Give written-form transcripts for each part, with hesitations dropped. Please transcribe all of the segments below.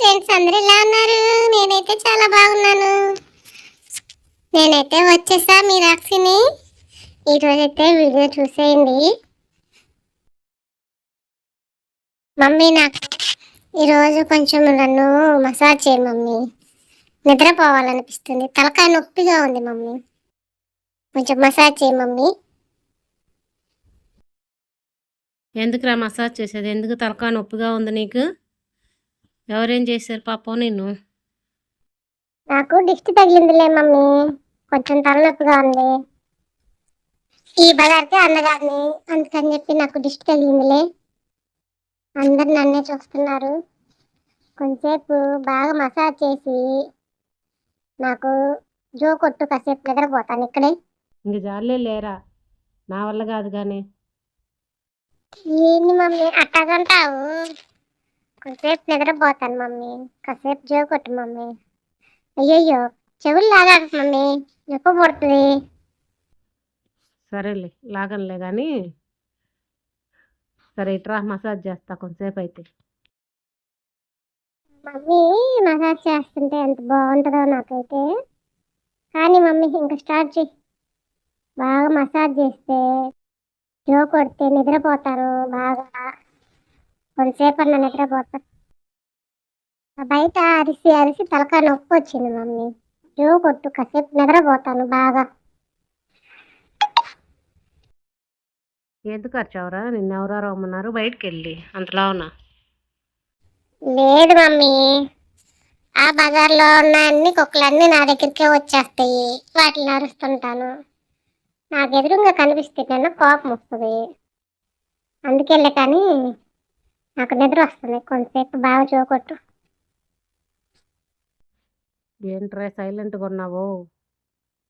Friends, అందరూ ఎలా ఉన్నారు? నేనైతే చాలా బాగున్నాను. నేనైతే వచ్చేసా మీ రాక్షిని. ఈరోజైతే వీడియో చూసేయండి. మమ్మీ, నాకు ఈరోజు కొంచెం నన్ను మసాజ్ చేయి మమ్మీ. నిద్రపోవాలనిపిస్తుంది, తలకాయ నొప్పిగా ఉంది మమ్మీ. కొంచెం మసాజ్ చేయి మమ్మీ. ఎందుకురా మసాజ్ చేసేది? ఎందుకు తలకాయ నొప్పిగా ఉంది నీకు? ఎవరేం చేశారు పాపం నిన్ను? నాకు దిష్టి తగిలిందిలే మమ్మీ, కొంచెం తలనొప్పిగా ఉంది. ఈ బజార్కి అన్నగారిని, అందుకని చెప్పి నాకు దిష్టి తగిలిందిలే. అందరు నన్నే చూస్తున్నారు. కొంచెంసేపు బాగా మసాజ్ చేసి నాకు జో కొట్టు, కాసేపు నిద్రపోతాను ఇక్కడే. ఇంక జాలే లేరా, నా వల్ల కాదు కానీ. ఏంది మమ్మీ అట్టగంటావు? కొంచెంసేపు నిద్రపోతాను మమ్మీ, కాసేపు జో కొట్టు మమ్మీ. అయ్యయ్యో, చెవులు లాగా మమ్మీ, నొప్పి పడుతుంది. సరేలే, లాగంలే కానీ. సరే ఇట్రా, మసాజ్ చేస్తా కొంతసేపు అయితే. మమ్మీ మసాజ్ చేస్తుంటే ఎంత బాగుంటుందో నాకైతే. కానీ మమ్మీ ఇంకా స్టార్ట్ చేయి. బాగా మసాజ్ చేస్తే జో కొడితే నిద్రపోతాను బాగా. కొంతసేపు అన్న నిద్రపోతాను. బయట అరిసి అరిసి తలకాయ నొప్పి వచ్చింది మమ్మీ. జో కొట్టు, కాసేపు నిద్రపోతాను బాగా. ఎందుకు వచ్చావురా? నిన్నెవరో రమ్మన్నారు బయటికి వెళ్ళి, అంతలా ఉన్నా. లేదు మమ్మీ, ఆ బజార్లో ఉన్న అన్ని కుక్కలన్నీ నా దగ్గరికే వచ్చేస్తాయి. వాటిని అరుస్తుంటాను. నాకు ఎదురుగా కనిపిస్తే కన్నా కోపం వస్తుంది. అందుకెళ్ళే కానీ నాకు నిద్ర వస్తుంది. కొంతసేపు బాగా చూకొట్టు. ఏంట్రా సైలెంట్గా ఉన్నావు?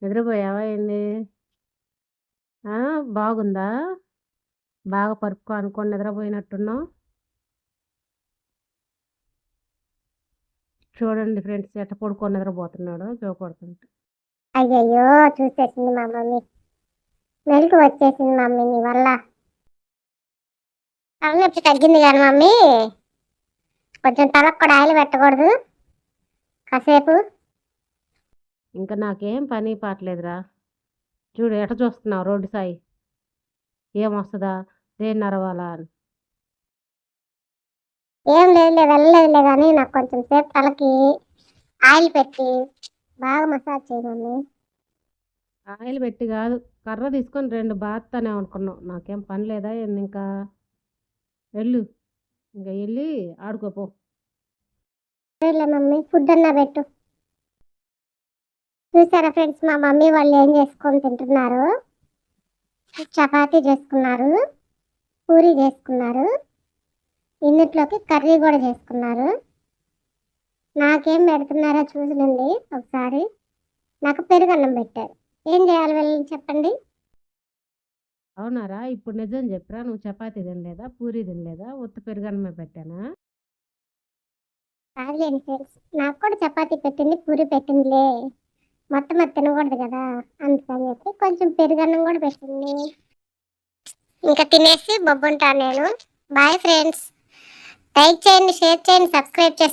నిద్రపోయావా ఏంది? బాగుందా? బాగా పరుపుకో అనుకొని నిద్రపోయినట్టున్నావు. చూడండి ఫ్రెండ్స్, ఎట్ట పడుకొని నిద్రపోతున్నాడు చూపడుతుంటే. అయ్యయ్యో, చూసేసింది మా మమ్మీ. మెలకు వచ్చేసింది మమ్మీ నీ వల్ల. తలనొప్పి తగ్గింది కానీ మమ్మీ, కొంచెం తలకు కూడా ఆయిల్ పెట్టకూడదు కాసేపు? ఇంకా నాకేం పని పాటలేదురా. చూడు ఎట చూస్తున్నావు రోడ్డు సాయి. ఏమొస్తుందా, దేన్ని అరవాలా అని. ఏం లేదులే, వెళ్ళలేదులే కానీ నాకు కొంచెం సేపు తలకి ఆయిల్ పెట్టి బాగా మసాజ్ చేయి మమ్మీ. ఆయిల్ పెట్టి కాదు, కర్ర తీసుకొని రెండు బాత్తానే అనుకున్నావు. నాకేం పని లేదా ఏంది? ఇంకా వెళ్ళు, ఇంకా వెళ్ళి ఆడుకోపో. సరేలే మమ్మీ, ఫుడ్ అన్నా పెట్టు. చూసారా ఫ్రెండ్స్, మా మమ్మీ వాళ్ళు ఏం చేసుకొని తింటున్నారు? చపాతీ చేసుకున్నారు, పూరి చేసుకున్నారు, ఇన్నిట్లోకి కర్రీ కూడా చేసుకున్నారు. నాకేం పెడుతున్నారో చూసినండి ఒకసారి. నాకు పెరుగన్నం పెట్టారు. ఏం చేయాలి వెళ్ళి చెప్పండి. అవునారా? ఇప్పుడు నిజం చెప్పరా, నువ్వు చపాతీ తినలేదా, పూరి తినలేదా, ఉత్త పెరుగన్నమే పెట్టానా? కాదులేండి ఫ్రెండ్స్, నాకు కూడా చపాతీ పెట్టింది, పూరి పెట్టిందిలే. మొత్తం అది తినకూడదు కదా, అందుకని చెప్పి కొంచెం పెరుగన్నం కూడా పెట్టింది. ఇంకా తినేసి బొబ్బుంటాను నేను. Bye friends. లైక్ చేయండి, షేర్ చేయండి, సబ్స్క్రైబ్ చేయండి.